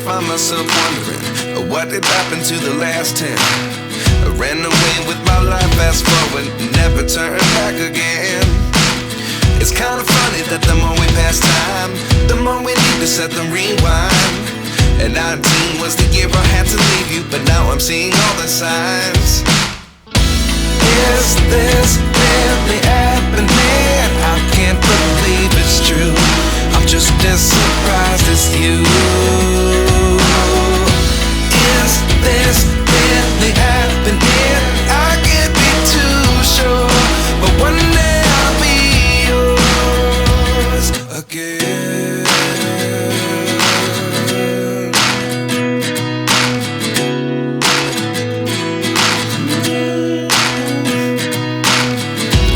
find myself wondering what did happen to the last 10. I ran away with my life, fast forward, never turn back again. It's kind of funny that the more we pass time, the more we need to set them rewind. And 19 was the year I had to leave you, but now I'm seeing all the signs. Is this really happening? I can't believe it's true.